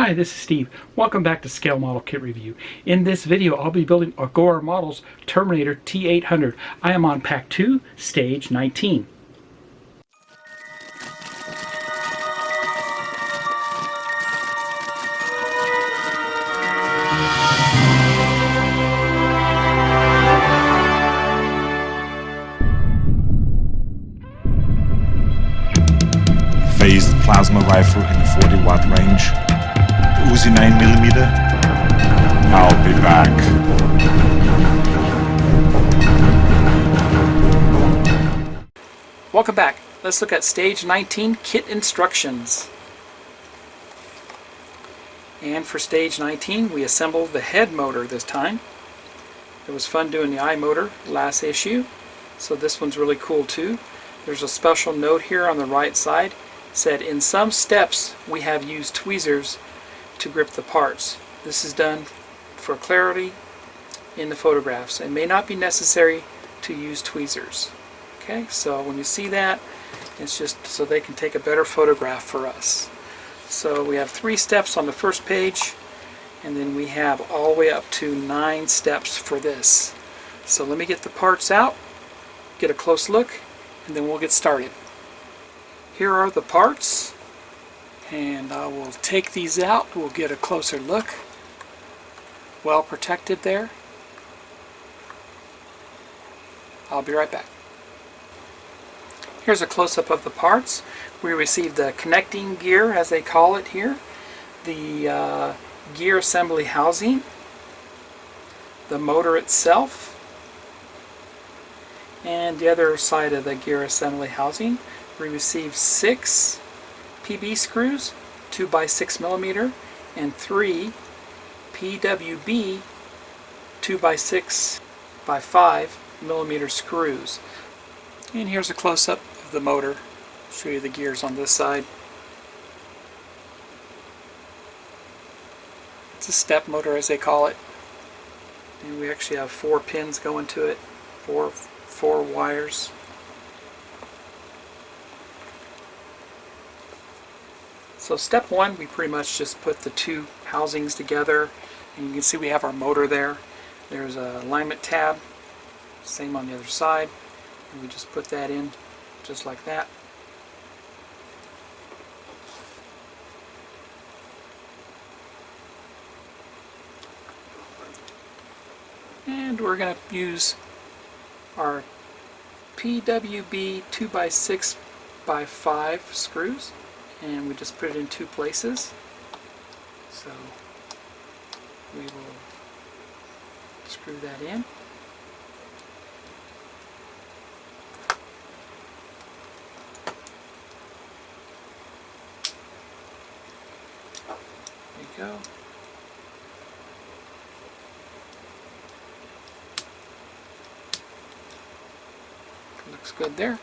Hi, this is Steve. Welcome back to Scale Model Kit Review. In this video, I'll be building Agora Models Terminator T-800. I am on Pack 2, Stage 19. Phased plasma rifle in the 40-watt range. Uzi 9mm. I'll be back. Welcome back. Let's look at Stage 19 Kit Instructions. And for Stage 19, we assembled the head motor this time. It was fun doing the eye motor last issue, so this one's really cool too. There's a special note here on the right side. It said, in some steps we have used tweezers to grip the parts. This is done for clarity in the photographs. It may not be necessary to use tweezers. Okay, so when you see that, it's just so they can take a better photograph for us. So we have 3 steps on the first page, and then we have all the way up to 9 steps for this. So let me get the parts out, get a close look, and then we'll get started. Here are the parts, and I will take these out. We'll get a closer look. Well protected there. I'll be right back. Here's a close-up of the parts. We received the connecting gear, as they call it here, the gear assembly housing, the motor itself, and the other side of the gear assembly housing. We received 6 PB screws, 2x6 millimeter, and 3 PWB 2x6 by 5 millimeter screws. And here's a close-up of the motor. Show you the gears on this side. It's a step motor, as they call it. And we actually have 4 pins going to it, four wires. So step 1, we pretty much just put the 2 housings together, and you can see we have our motor there. There's a alignment tab, same on the other side, and we just put that in just like that. And we're going to use our PWB 2x6 by 5 screws, and we just put it in 2 places. So we will screw that in. There you go. Looks good there.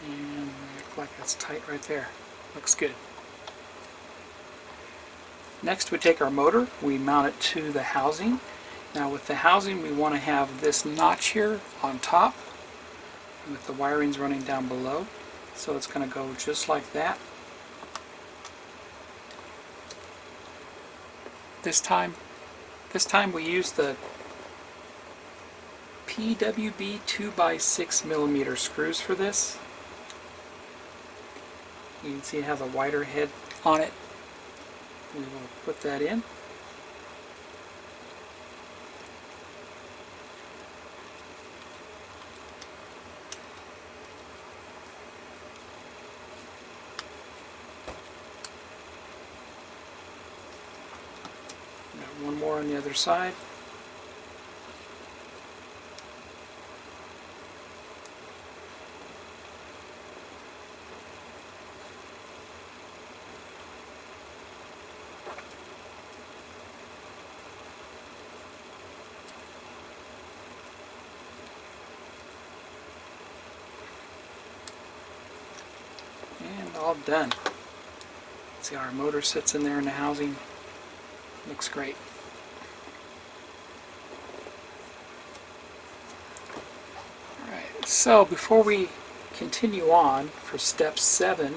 And look like that's tight right there. Looks good. Next we take our motor, we mount it to the housing. Now with the housing we want to have this notch here on top with the wirings running down below. So it's going to go just like that. This time we use the PWB 2x6 millimeter screws for this. You can see it has a wider head on it. We will put that in. Got one more on the other side. all done. See how our motor sits in there in the housing. Looks great. Alright, so before we continue on for step 7,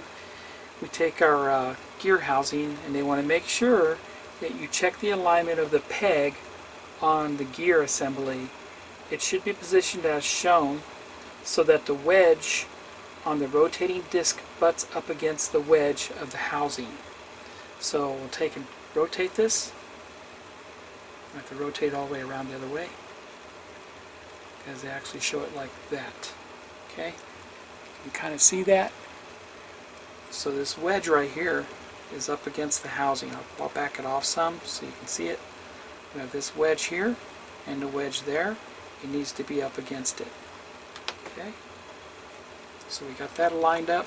we take our gear housing, and they want to make sure that you check the alignment of the peg on the gear assembly. It should be positioned as shown so that the wedge on the rotating disc butts up against the wedge of the housing. So we'll take and rotate this. I have to rotate all the way around the other way because they actually show it like that. Okay, you can kind of see that. So this wedge right here is up against the housing. I'll back it off some so you can see it. We have this wedge here and the wedge there. It needs to be up against it. Okay, so we got that lined up.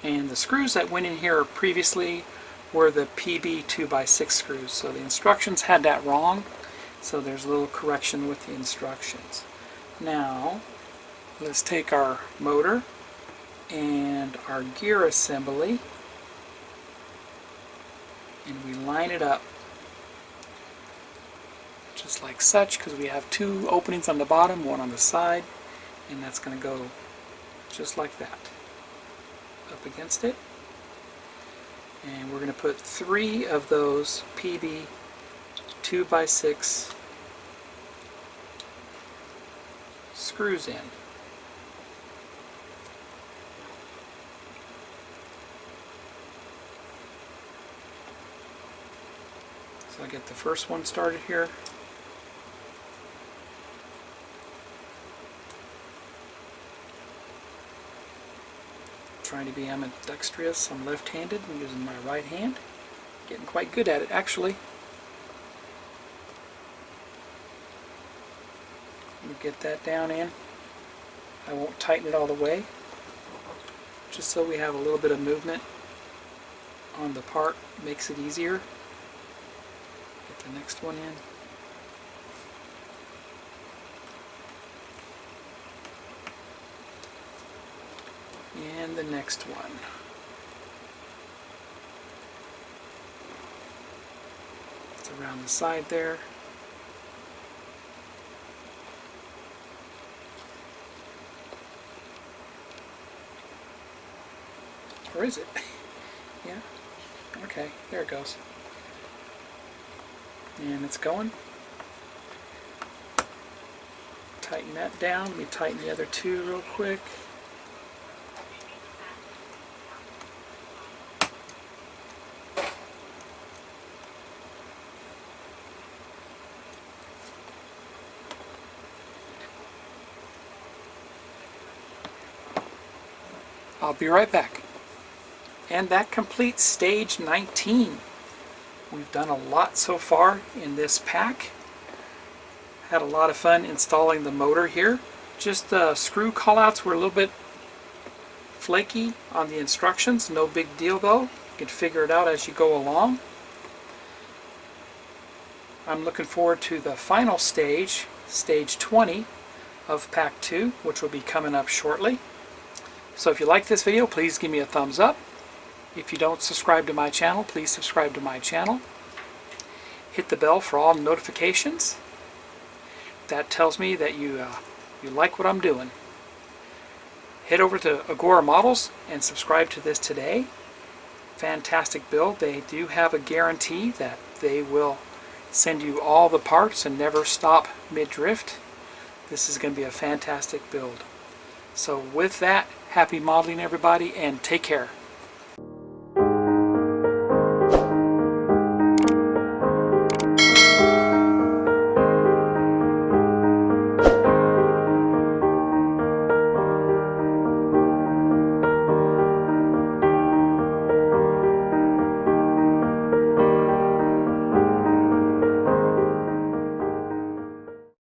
And the screws that went in here previously were the PB 2x6 screws. So the instructions had that wrong. So there's a little correction with the instructions. Now, let's take our motor and our gear assembly and we line it up just like such, because we have 2 openings on the bottom, 1 on the side, and that's going to go just like that up against it. And we're going to put 3 of those PB 2x6 screws in. So I'll get the first one started here. Trying to be ambidextrous. I'm left-handed. I'm using my right hand. Getting quite good at it, actually. We'll get that down in. I won't tighten it all the way, just so we have a little bit of movement on the part. Makes it easier. Get the next one in. And the next one. It's around the side there. Or is it? Yeah. Okay, there it goes. And it's going. Tighten that down. Let me tighten the other 2 real quick. I'll be right back. And that completes stage 19. We've done a lot so far in this pack. Had a lot of fun installing the motor here. Just the screw callouts were a little bit flaky on the instructions. No big deal though. You can figure it out as you go along. I'm looking forward to the final stage, stage 20 of pack 2, which will be coming up shortly. So if you like this video, please give me a thumbs up. If you don't subscribe to my channel, please subscribe to my channel. Hit the bell for all notifications. That tells me that you like what I'm doing. Head over to Agora Models and subscribe to this today. Fantastic build. They do have a guarantee that they will send you all the parts and never stop mid-drift. This is going to be a fantastic build. So with that, happy modeling everybody, and take care.